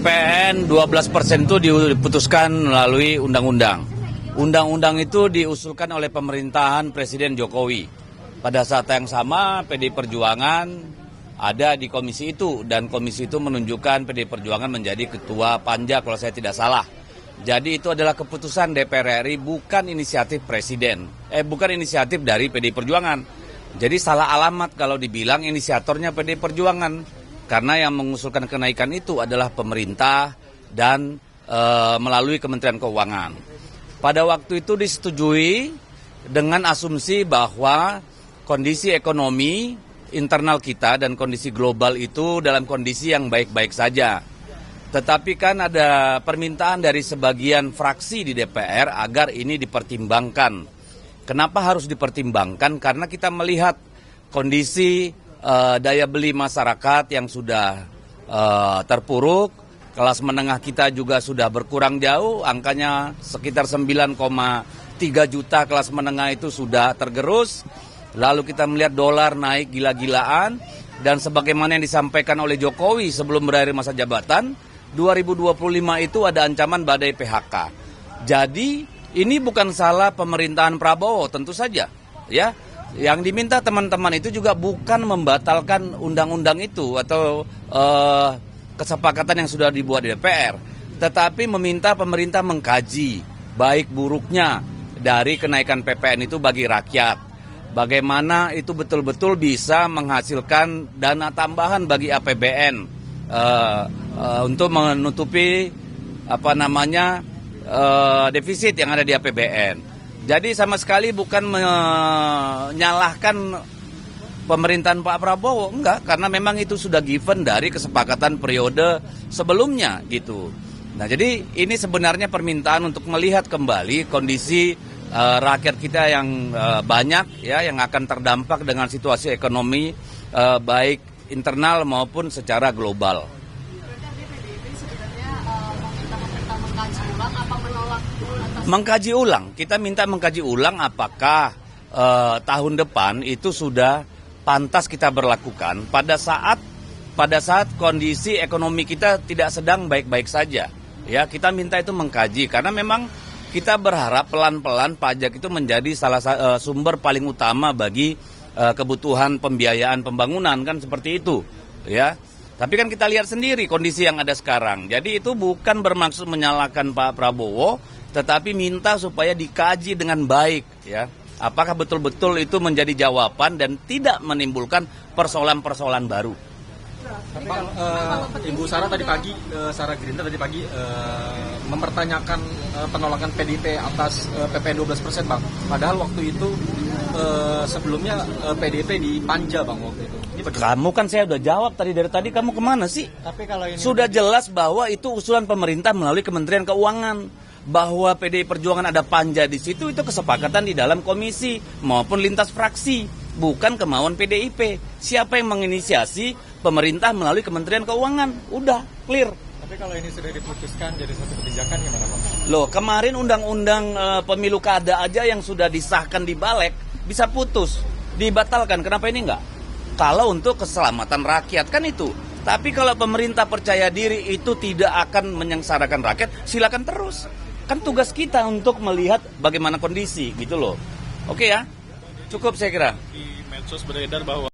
PPN 12% itu diputuskan melalui undang-undang. Undang-undang itu diusulkan oleh pemerintahan Presiden Jokowi. Pada saat yang sama PDI Perjuangan ada di komisi itu dan komisi itu menunjukkan PDI Perjuangan menjadi ketua panja kalau saya tidak salah. Jadi itu adalah keputusan DPR RI, bukan inisiatif Presiden. Bukan inisiatif dari PDI Perjuangan. Jadi salah alamat kalau dibilang inisiatornya PDI Perjuangan. Karena yang mengusulkan kenaikan itu adalah pemerintah dan melalui Kementerian Keuangan. Pada waktu itu disetujui dengan asumsi bahwa kondisi ekonomi internal kita dan kondisi global itu dalam kondisi yang baik-baik saja. Tetapi kan ada permintaan dari sebagian fraksi di DPR agar ini dipertimbangkan. Kenapa harus dipertimbangkan? Karena kita melihat kondisi daya beli masyarakat yang sudah terpuruk, kelas menengah kita juga sudah berkurang jauh, angkanya sekitar 9,3 juta kelas menengah itu sudah tergerus. Lalu kita melihat dolar naik gila-gilaan, dan sebagaimana yang disampaikan oleh Jokowi sebelum berakhir masa jabatan, 2025 itu ada ancaman badai PHK. Jadi ini bukan salah pemerintahan Prabowo, tentu saja, ya. Yang diminta teman-teman itu juga bukan membatalkan undang-undang itu atau kesepakatan yang sudah dibuat di DPR, tetapi meminta pemerintah mengkaji baik buruknya dari kenaikan PPN itu bagi rakyat. Bagaimana itu betul-betul bisa menghasilkan dana tambahan bagi APBN untuk menutupi defisit yang ada di APBN. Jadi sama sekali bukan menyalahkan pemerintahan Pak Prabowo, enggak, karena memang itu sudah given dari kesepakatan periode sebelumnya gitu. Nah, jadi ini sebenarnya permintaan untuk melihat kembali kondisi rakyat kita yang banyak ya, yang akan terdampak dengan situasi ekonomi baik internal maupun secara global. Mengkaji ulang, kita minta mengkaji ulang apakah tahun depan itu sudah pantas kita berlakukan pada saat kondisi ekonomi kita tidak sedang baik-baik saja. Ya, kita minta itu mengkaji karena memang kita berharap pelan-pelan pajak itu menjadi salah sumber paling utama bagi kebutuhan pembiayaan pembangunan, kan seperti itu, ya. Tapi kan kita lihat sendiri kondisi yang ada sekarang. Jadi itu bukan bermaksud menyalahkan Pak Prabowo, tetapi minta supaya dikaji dengan baik, ya. Apakah betul-betul itu menjadi jawaban dan tidak menimbulkan persoalan-persoalan baru. Tapi kalau Ibu Sarah tadi pagi, Sarah Gerindra tadi pagi mempertanyakan penolakan PDIP atas PPN 12%, Bang. Padahal waktu itu sebelumnya PDIP dipanja, Bang, waktu itu. Kamu kan saya udah jawab dari tadi kamu kemana sih? Tapi kalau ini sudah jelas bahwa itu usulan pemerintah melalui Kementerian Keuangan, bahwa PDI Perjuangan ada panja di situ, itu kesepakatan di dalam komisi maupun lintas fraksi, bukan kemauan PDIP. Siapa yang menginisiasi? Pemerintah melalui Kementerian Keuangan. Udah clear. Tapi kalau ini sudah diputuskan jadi satu kebijakan gimana, Pak? Loh, kemarin undang-undang pemilu kada aja yang sudah disahkan di Balek bisa putus, dibatalkan. Kenapa ini enggak? Kalau untuk keselamatan rakyat kan itu. Tapi kalau pemerintah percaya diri itu tidak akan menyengsarakan rakyat, silakan terus. Kan tugas kita untuk melihat bagaimana kondisi gitu loh. Oke ya? Cukup saya kira. Di medsos beredar bahwa